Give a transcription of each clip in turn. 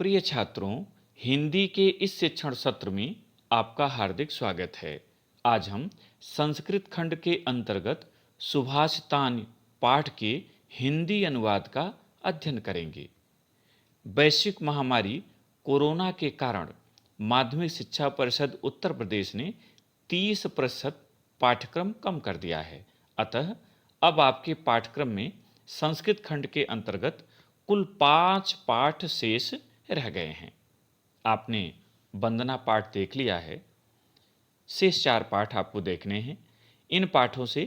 प्रिय छात्रों, हिंदी के इस शिक्षण सत्र में आपका हार्दिक स्वागत है। आज हम संस्कृत खंड के अंतर्गत सुभाषितान पाठ के हिंदी अनुवाद का अध्ययन करेंगे। वैश्विक महामारी कोरोना के कारण माध्यमिक शिक्षा परिषद उत्तर प्रदेश ने 30% पाठ्यक्रम कम कर दिया है। अतः अब आपके पाठ्यक्रम में संस्कृत खंड के अंतर्गत कुल 5 पाठ शेष रह गए हैं। आपने वंदना पाठ देख लिया है, शेष 4 पाठ आपको देखने हैं। इन पाठों से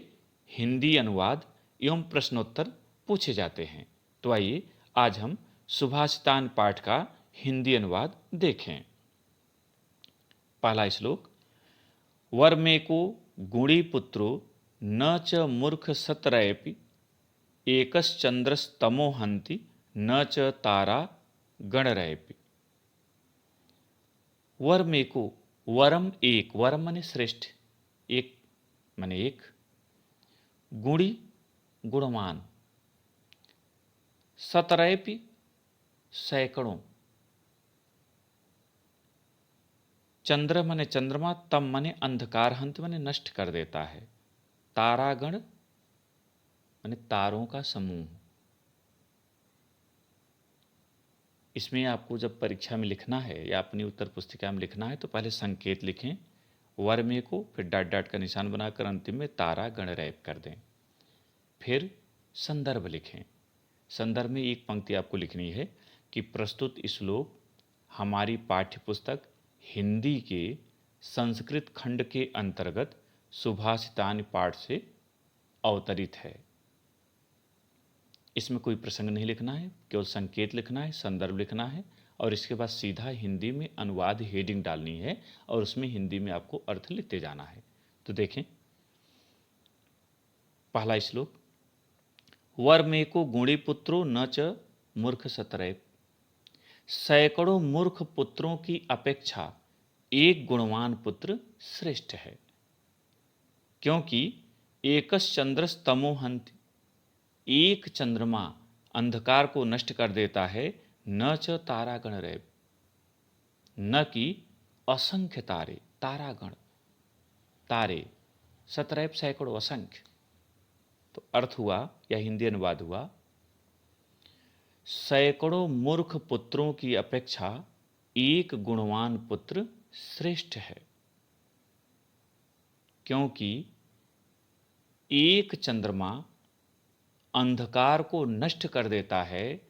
हिंदी अनुवाद एवं प्रश्नोत्तर पूछे जाते हैं। तो आइए आज हम सुभाषितान पाठ का हिंदी अनुवाद देखें। पहला श्लोक। वर्मेको गुणी पुत्रो न च मूर्ख सतरयपि एकश्चंद्रस्तमो हन्ति न च तारा गणरयपि। वर्मेको, वरम एक, वरम माने श्रेष्ठ, एक माने एक, गुणी गुणवान, सतरयपि सैकड़ों, चंद्र माने चंद्रमा, तम माने अंधकार, हंत माने नष्ट कर देता है, तारागण माने तारों का समूह। इसमें आपको जब परीक्षा में लिखना है या अपनी उत्तर पुस्तिका में लिखना है तो पहले संकेत लिखें, वर्मे को, फिर डॉट डॉट का निशान बनाकर अंतिम में तारा गण रैप कर दें। फिर संदर्भ लिखें। संदर्भ में एक पंक्ति आपको लिखनी है कि प्रस्तुत श्लोक हमारी पाठ्य पुस्तक हिंदी के संस्कृत खंड के अंतर्गत सुभाषितान पाठ से अवतरित है। इसमें कोई प्रसंग नहीं लिखना है, केवल संकेत लिखना है, संदर्भ लिखना है और इसके बाद सीधा हिंदी में अनुवाद हेडिंग डालनी है और उसमें हिंदी में आपको अर्थ लिखते जाना है। तो देखें, पहला श्लोक। वर्मेको गुणी पुत्रो न च मूर्ख सतरय। सैकड़ों मूर्ख पुत्रों की अपेक्षा एक गुणवान पुत्र श्रेष्ठ है, क्योंकि एकश्चंद्रस् तमो हन्ति, एक चंद्रमा अंधकार को नष्ट कर देता है, न च तारागण रैव, न कि असंख्य तारे, तारागण तारे, सतरैव सैकड़ों, असंख्य। तो अर्थ हुआ या हिंदी अनुवाद हुआ, सैकड़ों मूर्ख पुत्रों की अपेक्षा एक गुणवान पुत्र श्रेष्ठ है, क्योंकि एक चंद्रमा अंधकार को नष्ट कर देता है,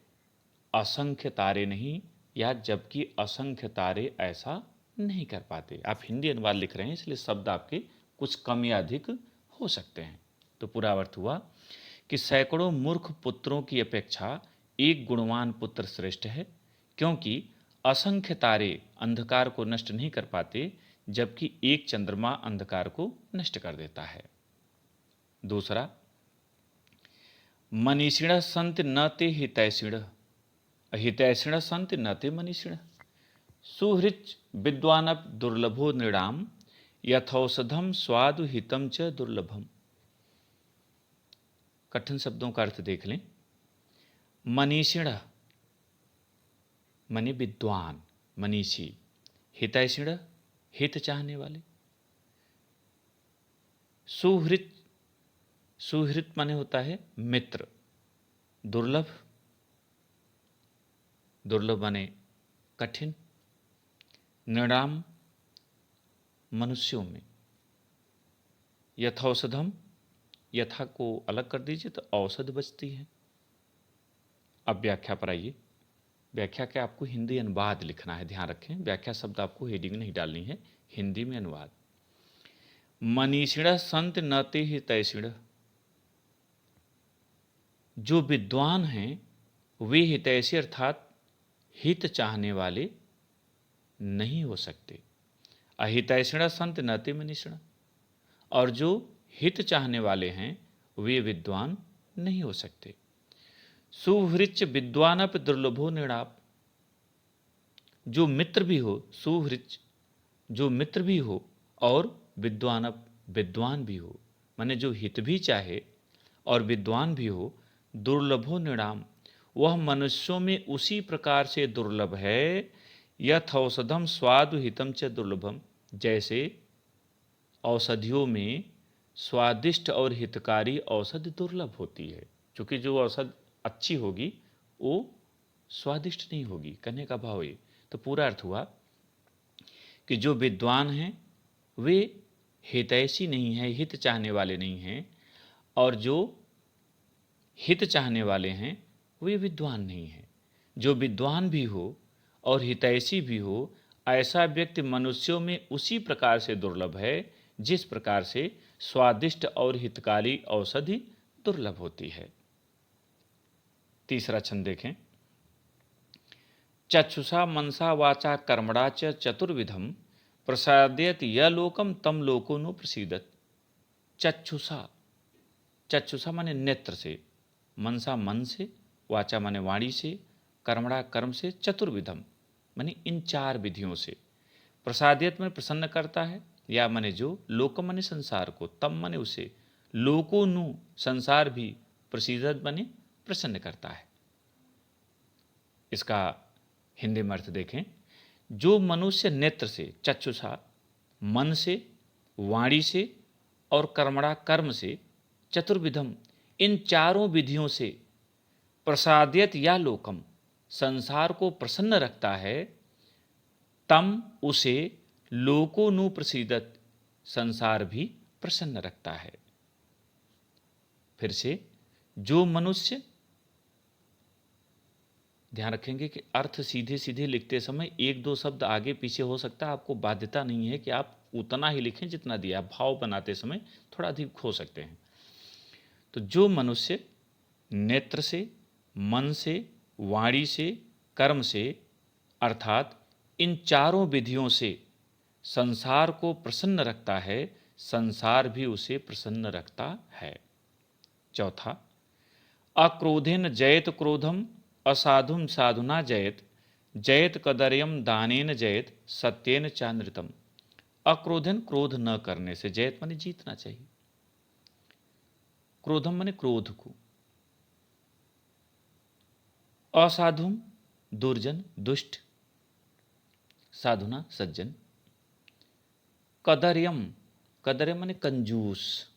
असंख्य तारे नहीं, या जबकि असंख्य तारे ऐसा नहीं कर पाते। आप हिंदी अनुवाद लिख रहे हैं इसलिए शब्द आपके कुछ कम या अधिक हो सकते हैं। तो पूरा अर्थ हुआ कि सैकड़ों मूर्ख पुत्रों की अपेक्षा एक गुणवान पुत्र श्रेष्ठ है, क्योंकि असंख्य तारे अंधकार को नष्ट नहीं कर पाते, जबकि एक चंद्रमा अंधकार को नष्ट कर देता है। दूसरा, मनीषिण संत न ते हितैषिण, हितैषिण संत न ते मनीषिण। सुहृच विद्वानप दुर्लभो नृणाम, यथौषधम स्वादु हितम च दुर्लभम। कठिन शब्दों का अर्थ देख लें। मनीषिण माने विद्वान, मनीषी, हितैषिण हित चाहने वाले, सुहृत, सुहृत माने होता है मित्र, दुर्लभ, दुर्लभ माने कठिन, नृणाम मनुष्यों में, यथौषधम, यथा को अलग कर दीजिए तो औषध बचती है। अब व्याख्या पर आइए। व्याख्या के आपको हिंदी अनुवाद लिखना है, ध्यान रखें, व्याख्या शब्द आपको हेडिंग नहीं डालनी है, हिंदी में अनुवाद। मनीषिण संत न ते हितैषिण, जो विद्वान हैं वे हितैषी अर्थात हित चाहने वाले नहीं हो सकते। अहितैषिण संत न ते मनीषिण, और जो हित चाहने वाले हैं वे विद्वान नहीं हो सकते। सुहृच विद्वानप दुर्लभो नृणाप, जो मित्र भी हो, सुहृच जो मित्र भी हो और विद्वानप विद्वान भी हो, माने जो हित भी चाहे और विद्वान भी हो, दुर्लभो नृणाम वह मनुष्यों में उसी प्रकार से दुर्लभ है, यथौषधम स्वादु हितम च दुर्लभम, जैसे औषधियों में स्वादिष्ट और हितकारी औषधि दुर्लभ होती है। क्योंकि जो औषध अच्छी होगी वो स्वादिष्ट नहीं होगी, कहने का भाव ये। तो पूरा अर्थ हुआ कि जो विद्वान हैं वे हितैषी नहीं है, हित चाहने वाले नहीं हैं, और जो हित चाहने वाले हैं वे विद्वान नहीं हैं। जो विद्वान भी हो और हितैषी भी हो, ऐसा व्यक्ति मनुष्यों में उसी प्रकार से दुर्लभ है जिस प्रकार से स्वादिष्ट और हितकारी औषधि दुर्लभ होती है। तीसरा छंद देखें। चक्षुषा मनसा वाचा कर्मणा च चतुर्विधम प्रसादयत य लोकम तम लोको नु प्रसीदत। चक्षुषा, चक्षुषा माने नेत्र से, मनसा मन से, वाचा माने वाणी से, कर्मणा कर्म से, चतुर्विधम माने इन चार विधियों से, प्रसादियत माने प्रसन्न करता है, या माने जो, लोकम माने संसार को, तम माने उसे, लोको नु संसार भी, प्रसीदत माने प्रसन्न करता है। इसका हिंदी में अर्थ देखें। जो मनुष्य नेत्र से, चक्षुषा, मन से, वाणी से और कर्मणा कर्म से, चतुर्विधम इन चारों विधियों से, प्रसादियत या लोकम संसार को प्रसन्न रखता है, तम उसे लोको नु प्रसीदत संसार भी प्रसन्न रखता है। फिर से, जो मनुष्य, ध्यान रखेंगे कि अर्थ सीधे सीधे लिखते समय एक दो शब्द आगे पीछे हो सकता है, आपको बाध्यता नहीं है कि आप उतना ही लिखें जितना दिया, भाव बनाते समय थोड़ा अधिक हो सकते हैं। तो जो मनुष्य नेत्र से, मन से, वाणी से, कर्म से, अर्थात इन चारों विधियों से संसार को प्रसन्न रखता है, संसार भी उसे प्रसन्न रखता है। चौथा, अक्रोधेन जयत क्रोधम असाधुम साधुना जयत, जयत कदर्यम दानेन जयत, सत्येन चानृतम। अक्रोधन क्रोध न करने से, जयत माने जीतना चाहिए, क्रोधम माने क्रोध को, असाधुम दुर्जन दुष्ट, साधुना सज्जन, कदर्यम, कदर्यम माने कंजूस,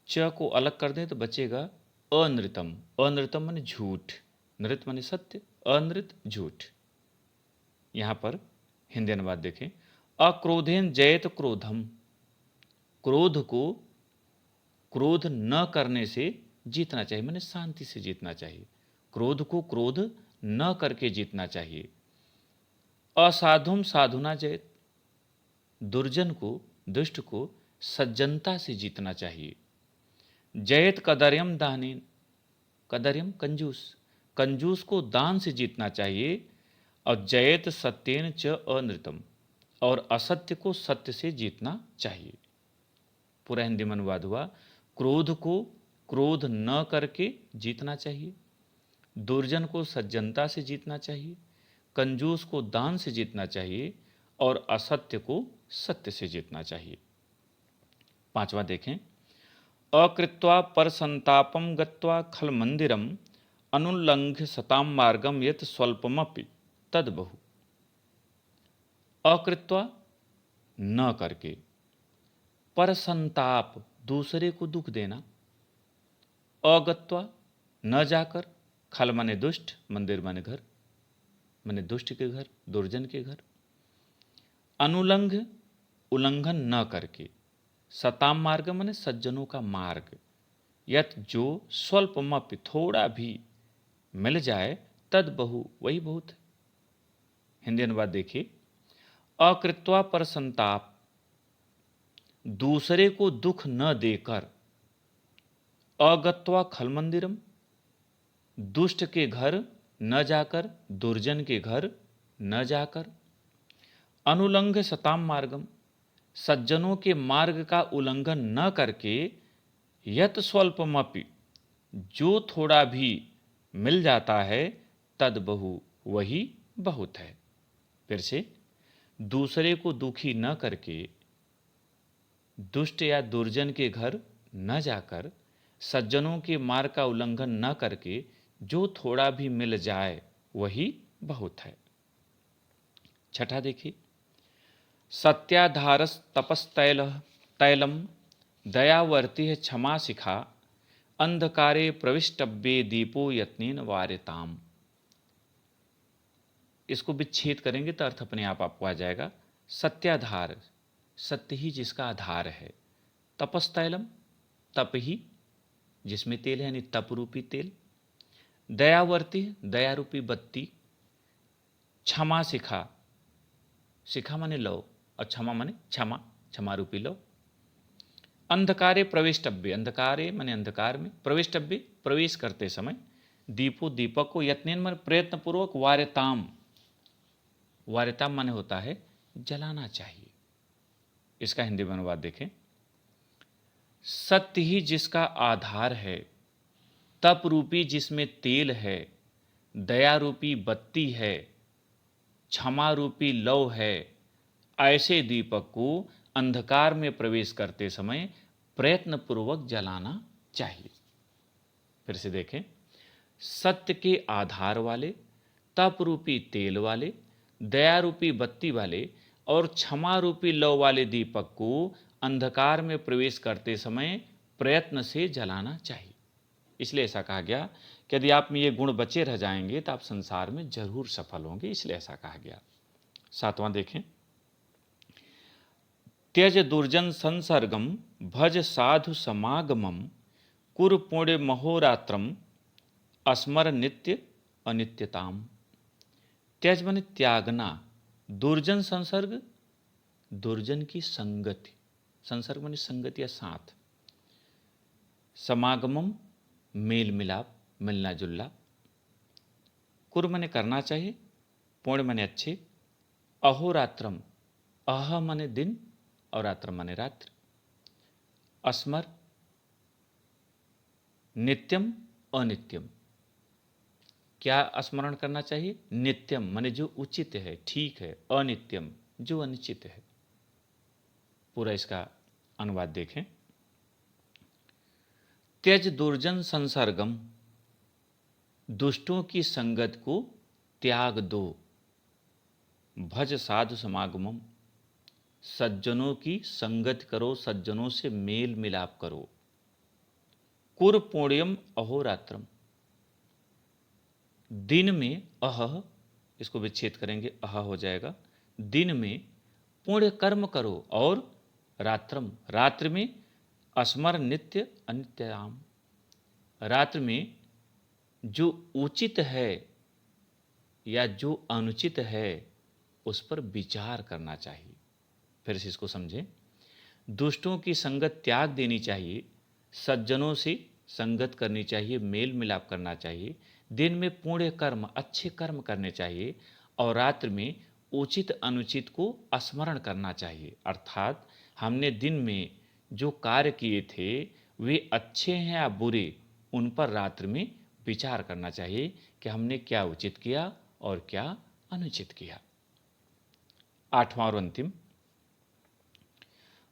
च को अलग कर दें तो बचेगा अनृतम, अनृतम माने झूठ, नृत माने सत्य, अनृत झूठ। यहां पर हिंदी अनुवाद देखें। अक्रोधेन जयत क्रोधम, क्रोध को क्रोध न करने से जीतना चाहिए, माने शांति से जीतना चाहिए, क्रोध को क्रोध न करके जीतना चाहिए। असाधुम साधुना जयत, दुर्जन को, दुष्ट को सज्जनता से जीतना चाहिए। जयत कदर्यम दानेन, कदर्यम कंजूस, कंजूस को दान से जीतना चाहिए। और जयत सत्येन च अनृतम, और असत्य को सत्य से जीतना चाहिए। पूरा हिंदी में अनुवाद हुआ। क्रोध को क्रोध न करके जीतना चाहिए, दुर्जन को सज्जनता से जीतना चाहिए, कंजूस को दान से जीतना चाहिए, और असत्य को सत्य से जीतना चाहिए। पांचवा देखें। अकृत्वा परसंतापम गत्वा खल मंदिरम अनुल्लंघ्य सताम मार्गम यत स्वल्पमपि तद बहु। अकृत्वा न करके, परसंताप दूसरे को दुख देना, अगत्वा न जाकर, खल माने दुष्ट, मंदिर माने घर, माने दुष्ट के घर, दुर्जन के घर, अनुलंघ उल्लंघन न करके, सताम मार्ग माने सज्जनों का मार्ग, यत जो स्वल्पमपि थोड़ा भी मिल जाए, तद बहु वही बहुत है। हिंदी अनुवाद देखिए। अकृत्वा पर संताप, दूसरे को दुख न देकर, अगत्वा खल मंदिरम, दुष्ट के घर न जाकर, दुर्जन के घर न जाकर, अनुलंघ सताम मार्गम, सज्जनों के मार्ग का उल्लंघन न करके, यत स्वल्पमपि जो थोड़ा भी मिल जाता है, तद बहु वही बहुत है। फिर से, दूसरे को दुखी न करके, दुष्ट या दुर्जन के घर न जाकर, सज्जनों के मार्ग का उल्लंघन न करके जो थोड़ा भी मिल जाए वही बहुत है। छठा देखिए, सत्याधारस तपस्तैल तैलम दयावर्ती है क्षमा शिखा अंधकारे प्रविष्टव्ये दीपो यत्नेन वारिताम। इसको विच्छेद करेंगे तो अर्थ अपने आप आपको आ जाएगा। सत्याधार, सत्य ही जिसका आधार है। तपस्तैलम, तप ही जिसमें तेल है यानी तप रूपी तेल। दयावर्ती, दया रूपी बत्ती। क्षमा शिखा, शिखा माने लो और क्षमा माने क्षमा, क्षमा रूपी लो। अंधकारे प्रविष्टव्य, अंधकारे माने अंधकार में, प्रविष्टव्य प्रवेश करते समय, दीपो दीपक को, यत्नेन माने प्रयत्न पूर्वक, वार्यताम, वार्यताम माने होता है जलाना चाहिए। इसका हिंदी में अनुवाद देखें, सत्य ही जिसका आधार है, तप रूपी जिसमें तेल है, दया रूपी बत्ती है, क्षमा रूपी लौ है, ऐसे दीपक को अंधकार में प्रवेश करते समय प्रयत्नपूर्वक जलाना चाहिए। फिर से देखें, सत्य के आधार वाले, तप रूपी तेल वाले, दया रूपी बत्ती वाले और क्षमा रूपी लौ वाले दीपक को अंधकार में प्रवेश करते समय प्रयत्न से जलाना चाहिए। इसलिए ऐसा कहा गया कि यदि आप में ये गुण बचे रह जाएंगे तो आप संसार में जरूर सफल होंगे, इसलिए ऐसा कहा गया। सातवां देखें, त्यज दुर्जन संसर्गम भज साधु समागमम कुर पुण्य महोरात्रम अस्मर नित्य अनित्यताम। त्यज माने त्यागना, दुर्जन संसर्ग, दुर्जन की संगति, संसर्ग माने संगति या साथ, समागमम मेल मिलाप, मिलना जुलना, कुर माने करना चाहिए, पुण्य माने अच्छे, अहोरात्रम, अह माने दिन और रात्र माने रात्र, अस्मर नित्यम अनित्यम, क्या स्मरण करना चाहिए? नित्यम माने जो उचित है, ठीक है, अनित्यम जो अनिश्चित है। पूरा इसका अनुवाद देखें, त्यज दुर्जन संसर्गम, दुष्टों की संगत को त्याग दो, भज साधु समागमम, सज्जनों की संगत करो, सज्जनों से मेल मिलाप करो, कुर पुण्यम अहोरात्रम, दिन में अह, इसको विच्छेद करेंगे अह हो जाएगा, दिन में पुण्य कर्म करो और रात्रम, रात्र में अस्मर नित्य अनित्याम, रात्र में जो उचित है या जो अनुचित है उस पर विचार करना चाहिए। फिर से इसको समझें, दुष्टों की संगत त्याग देनी चाहिए, सज्जनों से संगत करनी चाहिए, मेल मिलाप करना चाहिए, दिन में पुण्य कर्म अच्छे कर्म करने चाहिए और रात्र में उचित अनुचित को स्मरण करना चाहिए। अर्थात हमने दिन में जो कार्य किए थे वे अच्छे हैं या बुरे, उन पर रात्र में विचार करना चाहिए कि हमने क्या उचित किया और क्या अनुचित किया। आठवां और अंतिम,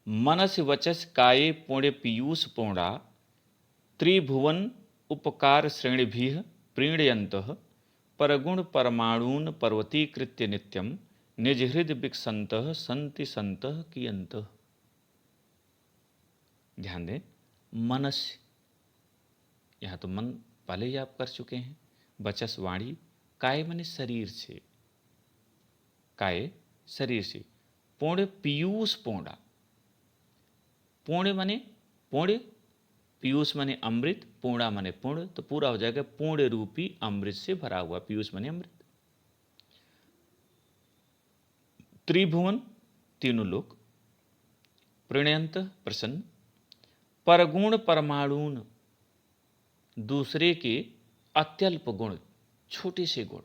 मनस वचस काये पुण्य पीयूष पूर्णा त्रिभुवन उपकार श्रेणिभिः प्रीणयन्तः परगुण परमाणून पर्वतीकृत्य नित्यम निज हृदय विकसन्तः सन्ति सन्तः कियन्तः। ध्यान दें, मनस, यहाँ तो मन पहले ही आप कर चुके हैं, वचस वाणी, काय माने शरीर से, काय शरीर से, पुण्य पीयूष पूर्णा, पुण्य माने पुण्य, पीयूष माने अमृत, पूर्णा माने पूर्ण, तो पूरा हो जाएगा पुण्य रूपी अमृत से भरा हुआ, पीयूष माने अमृत। त्रिभुवन तीनों लोक, प्रणयंत प्रसन्न, परगुण परमाणुन दूसरे के अत्यल्प गुण, छोटे से गुण,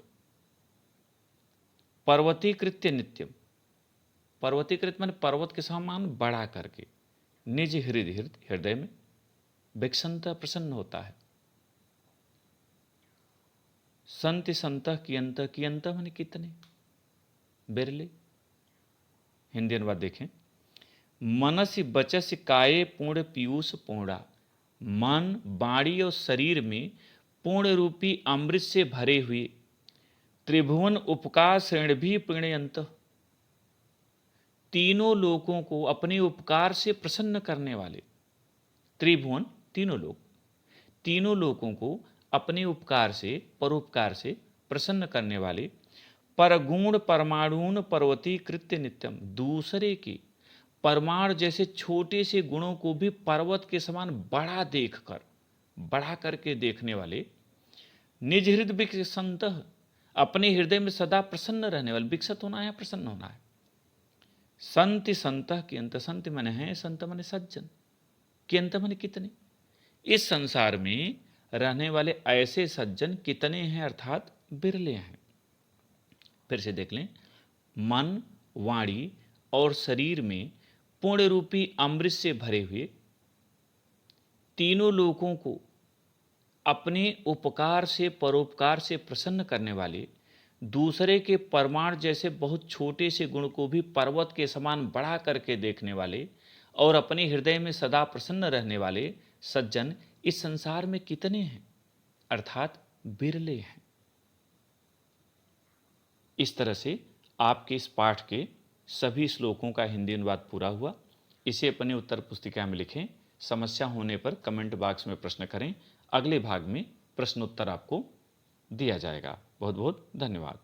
पर्वतीकृत्य नित्यम, पर्वतीकृत माने पर्वत के समान बढ़ा करके, निज हृदय हृदय में विकसंत प्रसन्न होता है, संति संत कियंत, कियंत माने कितने, बिरले। हिंदी अनुवाद देखें, मनस बचस काये पूर्ण पीयूष पूर्णा, मन वाणी और शरीर में पूर्ण रूपी अमृत से भरे हुए, त्रिभुवन उपकार श्रेण भी प्रणयंत, तीनों लोगों को अपने उपकार से प्रसन्न करने वाले, त्रिभुवन तीनों लोग, तीनों लोगों को अपने उपकार से, परोपकार से प्रसन्न करने वाले, परगुण परमाणुन पर्वती कृत्य नित्यम, दूसरे के परमाणु जैसे छोटे से गुणों को भी पर्वत के समान बड़ा देखकर, बढ़ा करके देखने वाले, निज हृदय विकसंत, अपने हृदय में सदा प्रसन्न रहने वाले, विकसित होना है प्रसन्न होना है। संति संत के अंत, संत मन है, संत मन सज्जन के अंत मन कितने, इस संसार में रहने वाले ऐसे सज्जन कितने हैं, अर्थात बिरले हैं। फिर से देख लें, मन, वाणी और शरीर में पूर्ण रूपी अमृत से भरे हुए, तीनों लोगों को अपने उपकार से, परोपकार से प्रसन्न करने वाले, दूसरे के परमाणु जैसे बहुत छोटे से गुण को भी पर्वत के समान बढ़ा करके देखने वाले और अपने हृदय में सदा प्रसन्न रहने वाले सज्जन इस संसार में कितने हैं, अर्थात बिरले हैं। इस तरह से आपके इस पाठ के सभी श्लोकों का हिंदी अनुवाद पूरा हुआ। इसे अपने उत्तर पुस्तिका में लिखें। समस्या होने पर कमेंट बॉक्स में प्रश्न करें। अगले भाग में प्रश्नोत्तर आपको दिया जाएगा। बहुत बहुत धन्यवाद।